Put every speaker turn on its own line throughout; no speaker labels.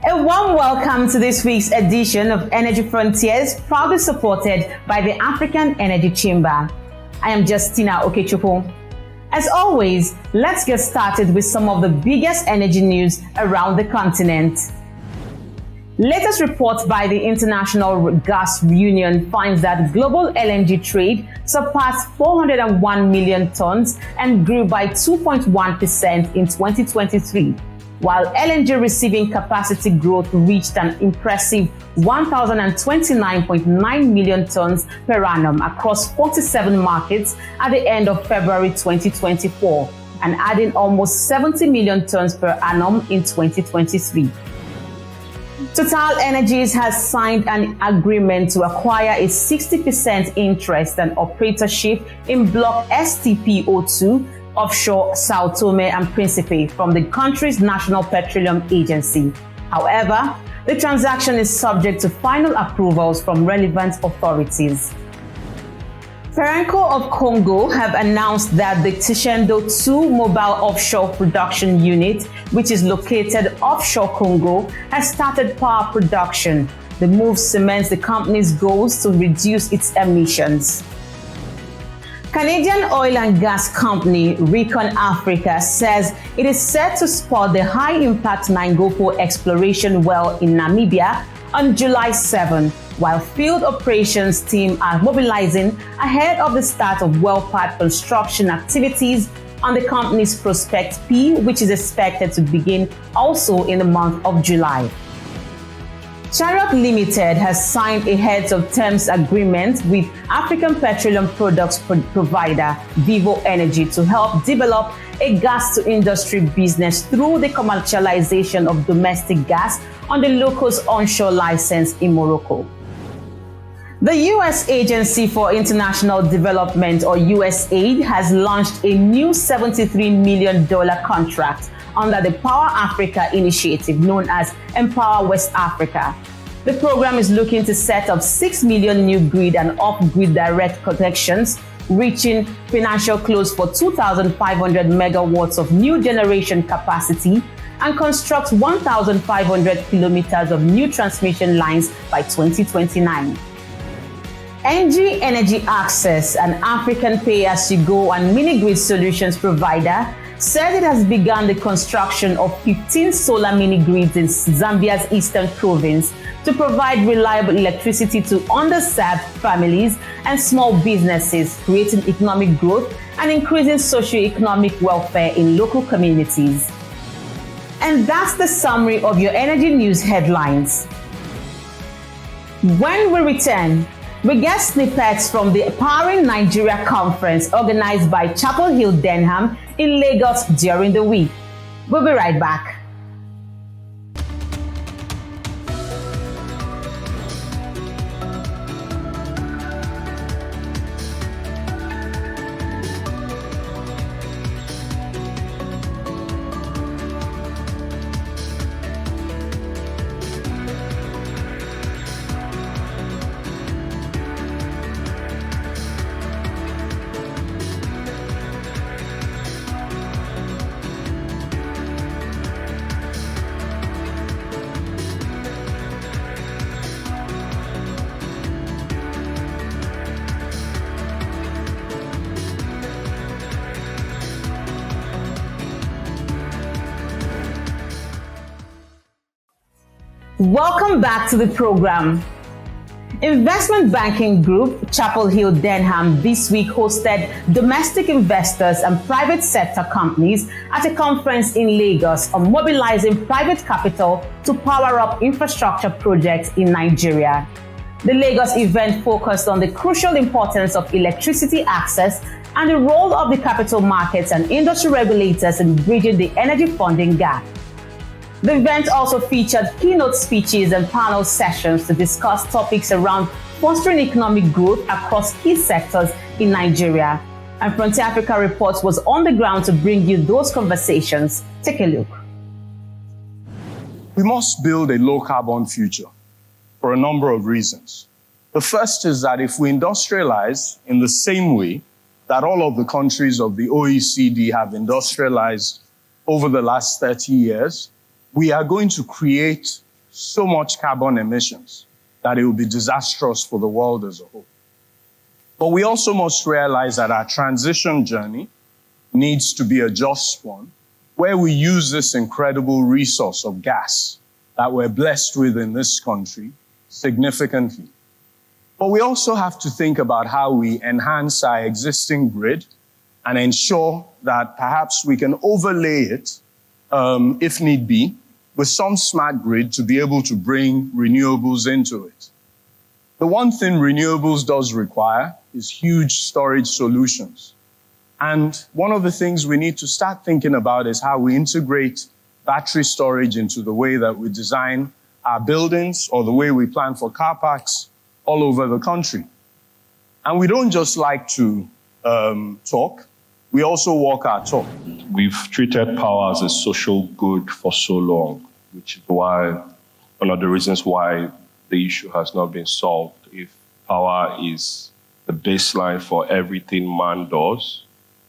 A warm welcome to this week's edition of Energy Frontiers, proudly supported by the African Energy Chamber. I am Justina Okechukwu. As always, let's get started with some of the biggest energy news around the continent. Latest report by the International Gas Union finds that global LNG trade surpassed 401 million tons and grew by 2.1% in 2023. While LNG receiving capacity growth reached an impressive 1,029.9 million tons per annum across 47 markets at the end of February 2024, and adding almost 70 million tons per annum in 2023. TotalEnergies has signed an agreement to acquire a 60% interest and operatorship in Block STP-02 offshore Sao Tome and Principe from the country's National Petroleum Agency. However, the transaction is subject to final approvals from relevant authorities. Perenco of Congo have announced that the Tishendo 2 mobile offshore production unit, which is located offshore Congo, has started power production. The move cements the company's goals to reduce its emissions. Canadian oil and gas company Recon Africa says it is set to spot the high-impact Nainggopo exploration well in Namibia on July 7, while field operations team are mobilizing ahead of the start of well pad construction activities on the company's Prospect P, which is expected to begin also in the month of July. Chariot Limited has signed a heads of terms agreement with African petroleum products provider Vivo Energy to help develop a gas-to-industry business through the commercialization of domestic gas on the local's onshore license in Morocco. The U.S. Agency for International Development, or USAID, has launched a new $73 million contract under the Power Africa initiative known as Empower West Africa. The program is looking to set up 6 million new grid and off-grid direct connections, reaching financial close for 2,500 megawatts of new generation capacity, and construct 1,500 kilometers of new transmission lines by 2029. NG Energy Access, an African pay-as-you-go and mini-grid solutions provider, said it has begun the construction of 15 solar mini-grids in Zambia's eastern province to provide reliable electricity to underserved families and small businesses, creating economic growth and increasing socio-economic welfare in local communities. And that's the summary of your energy news headlines. When we return, we get snippets from the Powering Nigeria conference organized by Chapel Hill Denham in Lagos during the week. We'll be right back. Welcome back to the program. Investment banking group Chapel Hill Denham this week hosted domestic investors and private sector companies at a conference in Lagos on mobilizing private capital to power up infrastructure projects in Nigeria. The Lagos event focused on the crucial importance of electricity access and the role of the capital markets and industry regulators in bridging the energy funding gap. The event also featured keynote speeches and panel sessions to discuss topics around fostering economic growth across key sectors in Nigeria. And Frontier Africa Reports was on the ground to bring you those conversations. Take a look.
We must build a low-carbon future for a number of reasons. The first is that if we industrialize in the same way that all of the countries of the OECD have industrialized over the last 30 years, we are going to create so much carbon emissions that it will be disastrous for the world as a whole. But we also must realize that our transition journey needs to be a just one, where we use this incredible resource of gas that we're blessed with in this country significantly. But we also have to think about how we enhance our existing grid and ensure that perhaps we can overlay it, if need be, with some smart grid to be able to bring renewables into it. The one thing renewables does require is huge storage solutions. And one of the things we need to start thinking about is how we integrate battery storage into the way that we design our buildings or the way we plan for car parks all over the country. And we don't just like to talk, we also walk our talk.
We've treated power as a social good for so long, which is why, one of the reasons why the issue has not been solved. If power is the baseline for everything man does,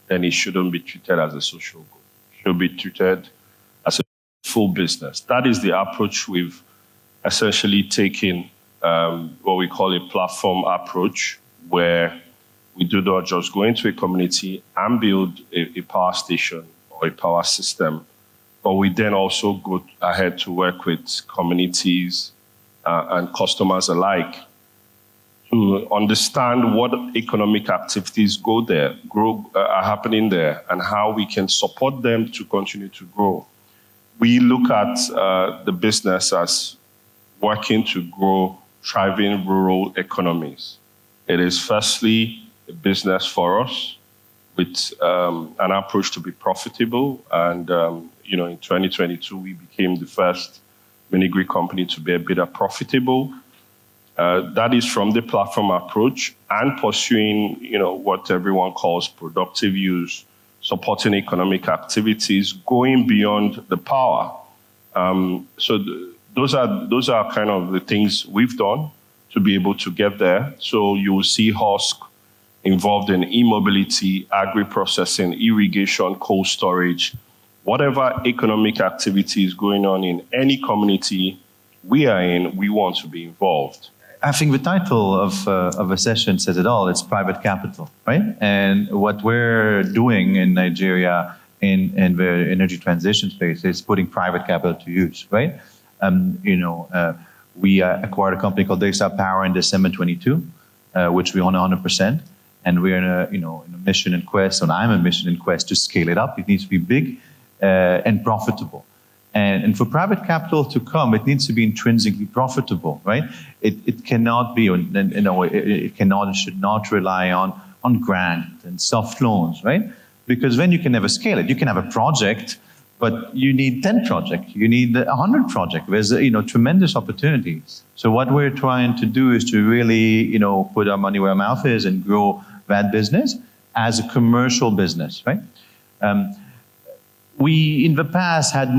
then it shouldn't be treated as a social good. It should be treated as a full business. That is the approach we've essentially taken, what we call a platform approach, where we do not just go into a community and build a power station or a power system, but we then also go ahead to work with communities and customers alike to understand what economic activities are happening there, and how we can support them to continue to grow. We look at the business as working to grow thriving rural economies. It is firstly a business for us with an approach to be profitable. And, in 2022, we became the first mini-grid company to be a bit profitable. That is from the platform approach and pursuing, what everyone calls productive use, supporting economic activities, going beyond the power. Those are kind of the things we've done to be able to get there. So you will see Husk involved in e-mobility, agri-processing, irrigation, cold storage, whatever economic activity is going on in any community we are in, we want to be involved.
I think the title of a session says it all. It's private capital, right? And what we're doing in Nigeria in the energy transition space is putting private capital to use, right? We acquired a company called Data Power in December 22, which we own 100%. And we're in a mission and quest, and I'm a mission and quest to scale it up. It needs to be big and profitable. And for private capital to come, it needs to be intrinsically profitable, right? It cannot be, it cannot and should not rely on grant and soft loans, right? Because then you can never scale it. You can have a project, but you need 10 projects. You need 100 projects. There's tremendous opportunities. So what we're trying to do is to really put our money where our mouth is and grow that business as a commercial business, right? We, in the past, had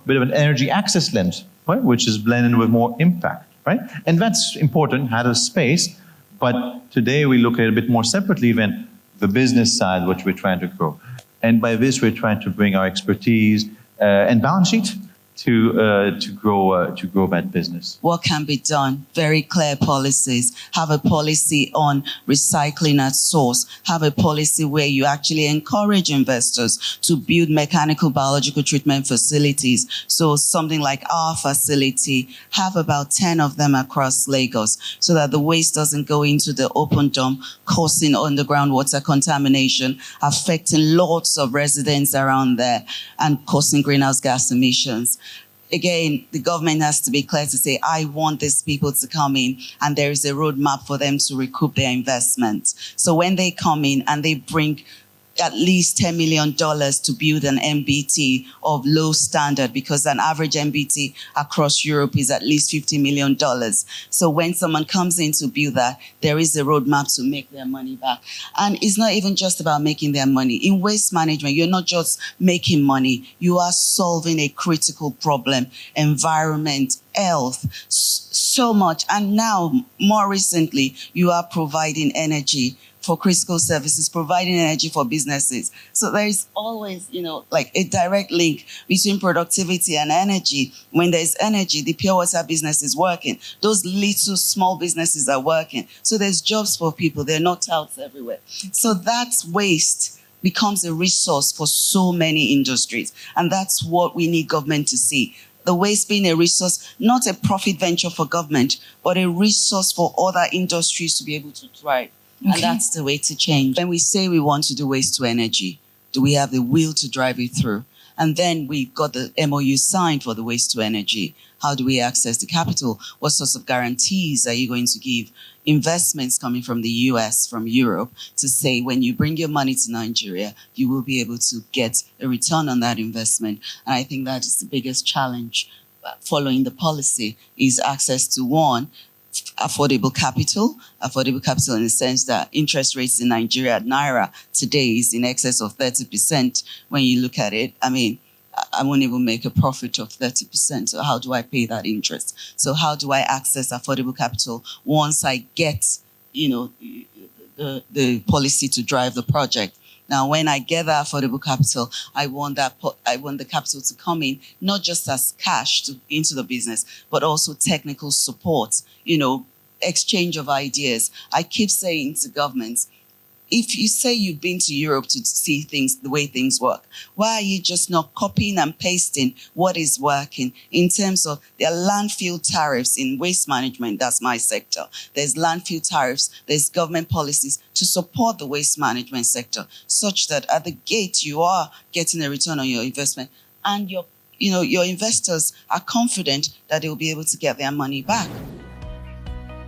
bit of an energy access lens, right? Which is blended with more impact, right? And that's important, had a space, but today we look at it a bit more separately than the business side, which we're trying to grow. And by this, we're trying to bring our expertise and balance sheet to grow that business.
What can be done? Very clear policies. Have a policy on recycling at source. Have a policy where you actually encourage investors to build mechanical biological treatment facilities. So something like our facility, have about 10 of them across Lagos so that the waste doesn't go into the open dump, causing underground water contamination, affecting lots of residents around there and causing greenhouse gas emissions. Again, the government has to be clear to say, I want these people to come in, and there is a roadmap for them to recoup their investment. So when they come in and they bring at least $10 million to build an MBT of low standard, because an average MBT across Europe is at least $50 million. So when someone comes in to build that, there is a roadmap to make their money back. And it's not even just about making their money. In waste management, you're not just making money, you are solving a critical problem, environment, health, so much. And now, more recently, you are providing energy for critical services, providing energy for businesses. So there is always, like a direct link between productivity and energy. When there's energy, the pure water business is working. Those little small businesses are working. So there's jobs for people. They're not touts everywhere. So that waste becomes a resource for so many industries. And that's what we need government to see. The waste being a resource, not a profit venture for government, but a resource for other industries to be able to thrive. Okay. And that's the way to change. When we say we want to do waste to energy, do we have the will to drive it through? And then we've got the MOU signed for the waste to energy. How do we access the capital? What sorts of guarantees are you going to give? Investments coming from the US, from Europe, to say when you bring your money to Nigeria, you will be able to get a return on that investment. And I think that is the biggest challenge following the policy, is access to one, affordable capital in the sense that interest rates in Nigeria at Naira today is in excess of 30%. When you look at it, I won't even make a profit of 30%. So how do I pay that interest? So how do I access affordable capital once I get, the policy to drive the project? Now, when I get that affordable capital, I want the capital to come in, not just as cash into the business, but also technical support, exchange of ideas. I keep saying to governments, if you say you've been to Europe to see things, the way things work, why are you just not copying and pasting what is working in terms of their landfill tariffs in waste management? That's my sector. There's landfill tariffs, there's government policies to support the waste management sector, such that at the gate you are getting a return on your investment, and your investors are confident that they will be able to get their money back.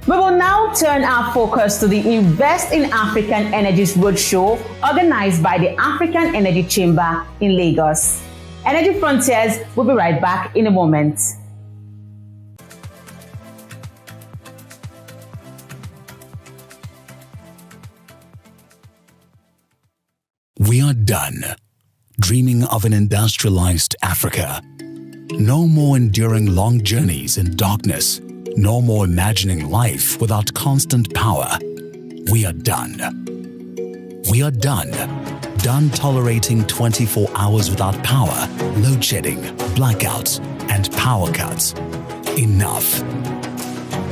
We will now turn our focus to the Invest in African Energies Roadshow organized by the African Energy Chamber in Lagos. Energy Frontiers will be right back in a moment.
We are done dreaming of an industrialized Africa. No more enduring long journeys in darkness. No more imagining life without constant power. We are done. We are done. Done tolerating 24 hours without power, load shedding, blackouts, and power cuts. Enough.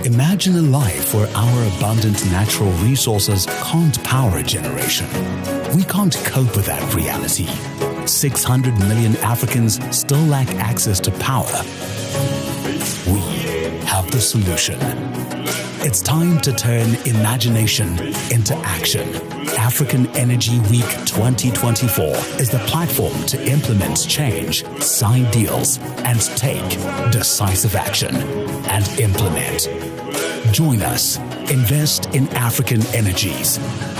Imagine a life where our abundant natural resources can't power a generation. We can't cope with that reality. 600 million Africans still lack access to power. We have the solution. It's time to turn imagination into action. African Energy Week 2024 is the platform to implement change, sign deals, and take decisive action. And implement. Join us. Invest in African energies.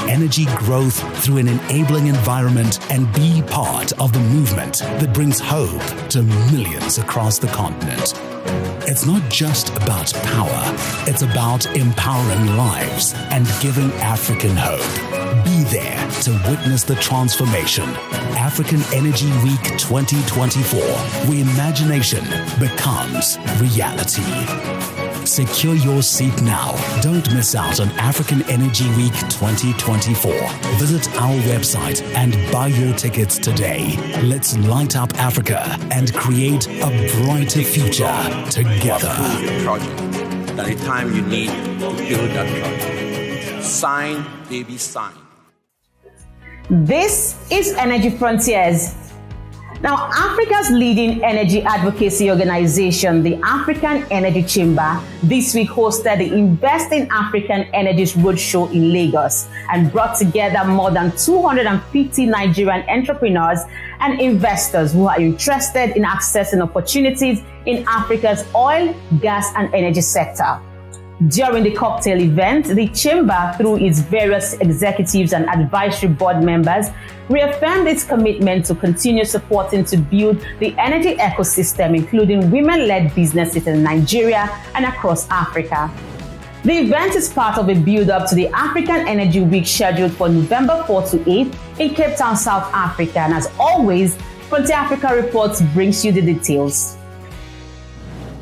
Energy growth through an enabling environment, and be part of the movement that brings hope to millions across the continent. It's not just about power, it's about empowering lives and giving African hope. Be there to witness the transformation. African Energy Week 2024, where imagination becomes reality. Secure your seat now. Don't miss out on African Energy Week 2024. Visit our website and buy your tickets today. Let's light up Africa and create a brighter future together.
At the time you need to build that project. Sign, baby, sign.
This is Energy Frontiers. Now, Africa's leading energy advocacy organization, the African Energy Chamber, this week hosted the Invest in African Energies Roadshow in Lagos and brought together more than 250 Nigerian entrepreneurs and investors who are interested in accessing opportunities in Africa's oil, gas, and energy sector. During the cocktail event, the Chamber, through its various executives and advisory board members, reaffirmed its commitment to continue supporting to build the energy ecosystem, including women-led businesses in Nigeria and across Africa. The event is part of a build-up to the African Energy Week scheduled for November 4 to 8 in Cape Town, South Africa. And as always, Frontier Africa Reports brings you the details.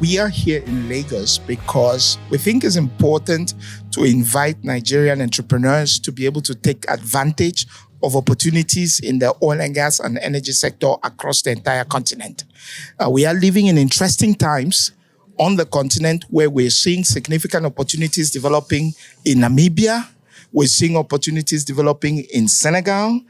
We are here in Lagos because we think it's important to invite Nigerian entrepreneurs to be able to take advantage of opportunities in the oil and gas and energy sector across the entire continent. We are living in interesting times on the continent where we're seeing significant opportunities developing in Namibia. We're seeing opportunities developing in Senegal,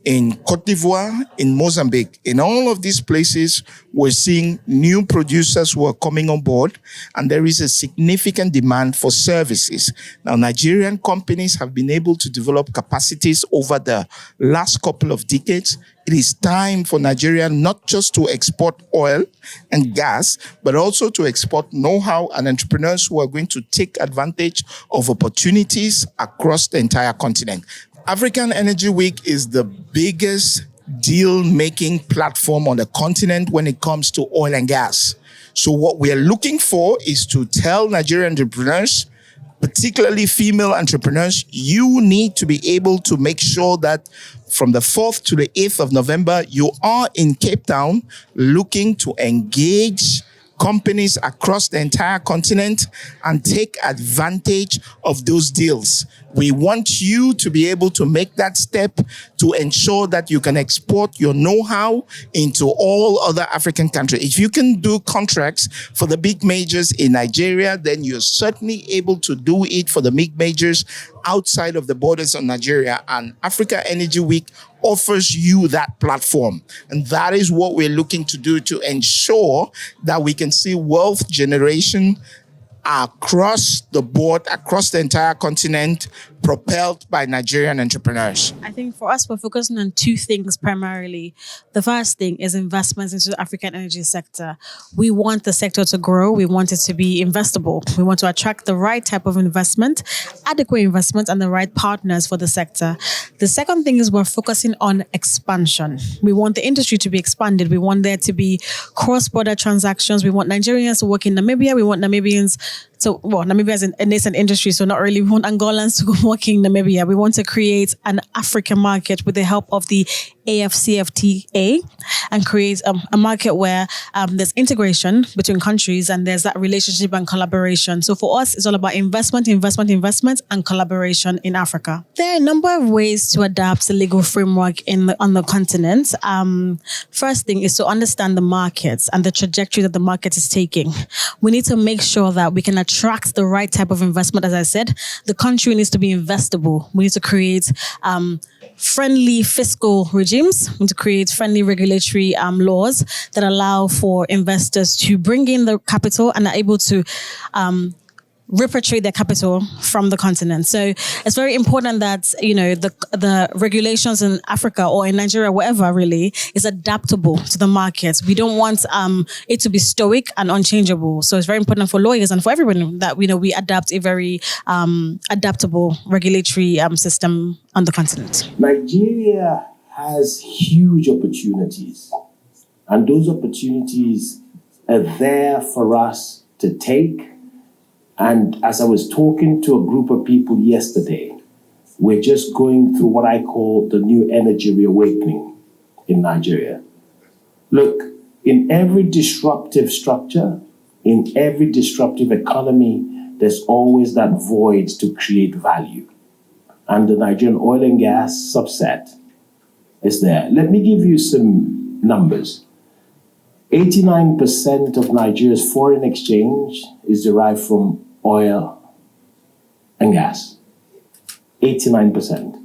in Cote d'Ivoire, in Mozambique. In all of these places, we're seeing new producers who are coming on board, and there is a significant demand for services. Now, Nigerian companies have been able to develop capacities over the last couple of decades. It is time for Nigeria not just to export oil and gas, but also to export know-how and entrepreneurs who are going to take advantage of opportunities across the entire continent. African Energy Week is the biggest deal-making platform on the continent when it comes to oil and gas. So what we are looking for is to tell Nigerian entrepreneurs, particularly female entrepreneurs, you need to be able to make sure that from the 4th to the 8th of November, you are in Cape Town looking to engage companies across the entire continent and take advantage of those deals. We want you to be able to make that step to ensure that you can export your know-how into all other African countries. If you can do contracts for the big majors in Nigeria, then you're certainly able to do it for the big majors outside of the borders of Nigeria. And Africa Energy Week offers you that platform. And that is what we're looking to do to ensure that we can see wealth generation across the board, across the entire continent, propelled by Nigerian entrepreneurs.
I think for us, we're focusing on two things primarily. The first thing is investments into the African energy sector. We want the sector to grow. We want it to be investable. We want to attract the right type of investment, adequate investment, and the right partners for the sector. The second thing is we're focusing on expansion. We want the industry to be expanded. We want there to be cross-border transactions. We want Nigerians to work in Namibia. We want Namibians Namibia is a nascent industry, so not really. We want Angolans to go work in Namibia. We want to create an African market with the help of the AFCFTA and create a market where there's integration between countries and there's that relationship and collaboration. So for us, it's all about investment, and collaboration in Africa. There are a number of ways to adapt the legal framework on the continent. First thing is to understand the markets and the trajectory that the market is taking. We need to make sure that we can attract the right type of investment. As I said, the country needs to be investable. We need to create friendly fiscal regimes. We need to create friendly regulatory laws that allow for investors to bring in the capital and are able to repatriate their capital from the continent. So it's very important that, the regulations in Africa or in Nigeria, whatever really, is adaptable to the markets. We don't want it to be stoic and unchangeable. So it's very important for lawyers and for everyone that, we adapt a very adaptable regulatory system on the continent.
Nigeria has huge opportunities, and those opportunities are there for us to take. And as I was talking to a group of people yesterday, we're just going through what I call the new energy reawakening in Nigeria. Look, in every disruptive structure, in every disruptive economy, there's always that void to create value. And the Nigerian oil and gas subset is there. Let me give you some numbers. 89% of Nigeria's foreign exchange is derived from oil and gas. 89%.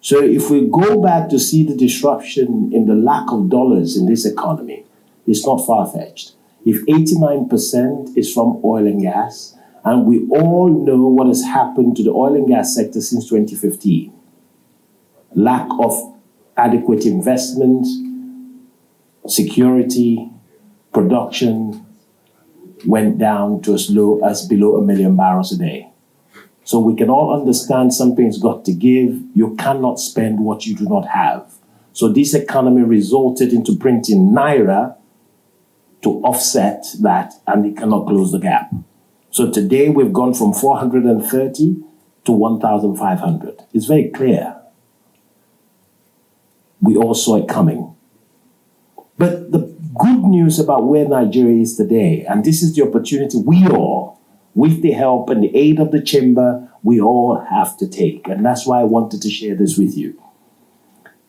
So if we go back to see the disruption in the lack of dollars in this economy, it's not far-fetched. If 89% is from oil and gas, and we all know what has happened to the oil and gas sector since 2015, lack of adequate investment, security, production went down to as low as below 1 million barrels a day. So we can all understand something's got to give. You cannot spend what you do not have. So this economy resulted into printing Naira to offset that, and it cannot close the gap. So today we've gone from 430 to 1,500. It's very clear. We all saw it coming. But the good news about where Nigeria is today, and this is the opportunity we all, with the help and the aid of the chamber, we all have to take. And that's why I wanted to share this with you.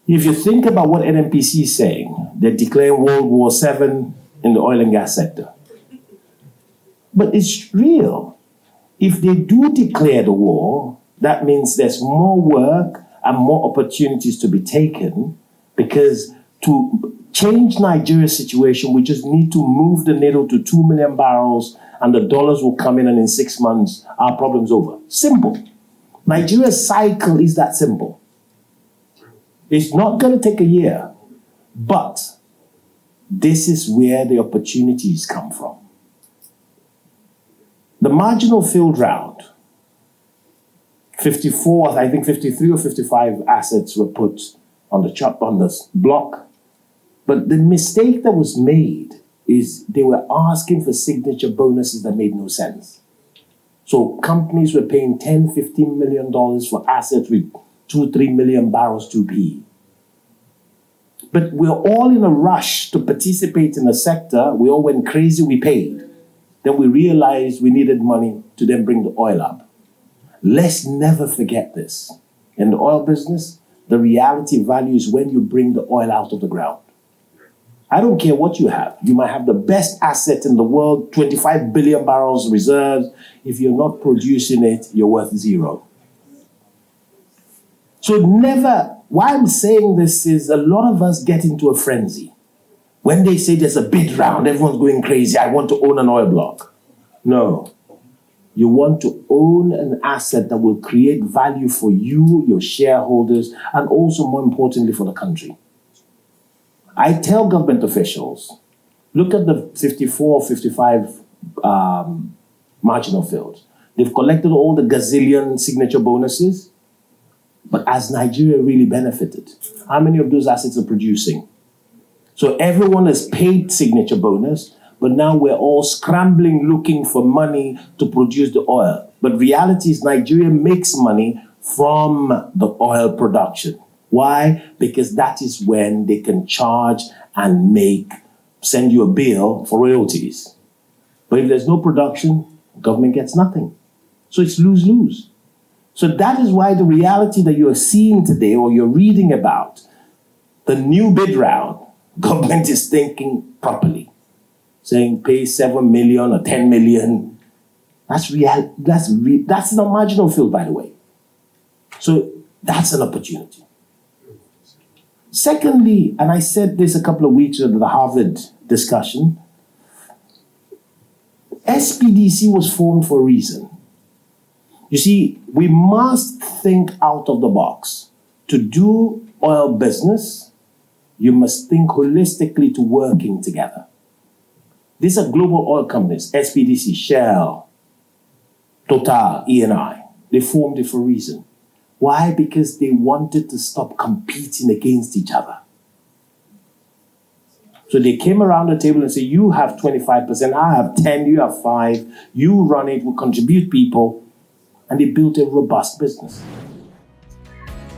If you think about what NNPC is saying, they're declaring World War VII in the oil and gas sector. But it's real. If they do declare the war, that means there's more work and more opportunities to be taken, because to change Nigeria's situation, we just need to move the needle to 2 million barrels and the dollars will come in, and in 6 months, our problem's over. Simple. Nigeria's cycle is that simple. It's not going to take a year, but this is where the opportunities come from. The marginal field round, 54, I think 53 or 55 assets were put on the block. But the mistake that was made is they were asking for signature bonuses that made no sense. So companies were paying $10, $15 million for assets with 2-3 million barrels 2P. But we're all in a rush to participate in the sector. We all went crazy, we paid. Then we realized we needed money to then bring the oil up. Let's never forget this. In the oil business, the reality value is when you bring the oil out of the ground. I don't care what you have. You might have the best asset in the world, 25 billion barrels reserves. If you're not producing it, you're worth zero. So never, why I'm saying this is a lot of us get into a frenzy. When they say there's a bid round, everyone's going crazy. I want to own an oil block. No. You want to own an asset that will create value for you, your shareholders, and also, more importantly, for the country. I tell government officials, look at the 54 or 55 marginal fields. They've collected all the gazillion signature bonuses, but has Nigeria really benefited? How many of those assets are producing? So everyone has paid signature bonus, but now we're all scrambling looking for money to produce the oil. But reality is Nigeria makes money from the oil production. Why? Because that is when they can charge and send you a bill for royalties. But if there's no production, government gets nothing. So it's lose-lose. So that is why the reality that you're seeing today or you're reading about, the new bid round, government is thinking properly, saying pay 7 million or 10 million. That's not marginal field, by the way. So that's an opportunity. Secondly, and I said this a couple of weeks ago at the Harvard discussion, SPDC was formed for a reason. You see, we must think out of the box. To do oil business, you must think holistically to working together. These are global oil companies, SPDC, Shell, Total, ENI. They formed it for a reason. Why? Because they wanted to stop competing against each other. So they came around the table and said, you have 25%, I have 10, you have 5, you run it, we contribute people, and they built a robust business.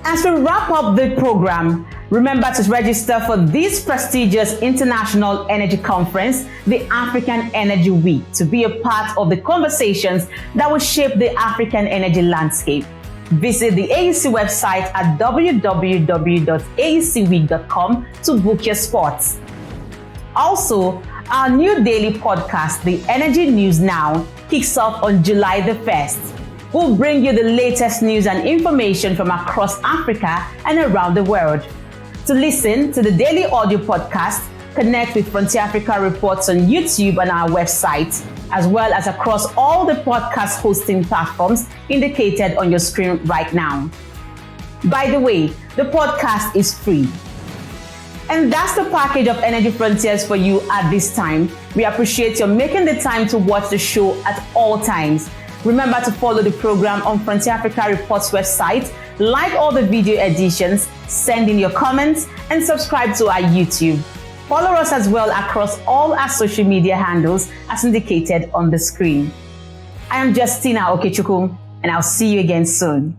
As we wrap up the program, remember to register for this prestigious International Energy Conference, the African Energy Week, to be a part of the conversations that will shape the African energy landscape. Visit the AEC website at www.aecweek.com to book your spots. Also, our new daily podcast, The Energy News Now, kicks off on July the 1st. We'll bring you the latest news and information from across Africa and around the world. To listen to the daily audio podcast, connect with Frontier Africa Reports on YouTube and our website, as well as across all the podcast hosting platforms indicated on your screen right now. By the way, the podcast is free. And that's the package of Energy Frontiers for you at this time. We appreciate your making the time to watch the show at all times. Remember to follow the program on Frontier Africa Reports website, like all the video editions, send in your comments, and subscribe to our YouTube. Follow us as well across all our social media handles as indicated on the screen. I am Justina Okechukwu, and I'll see you again soon.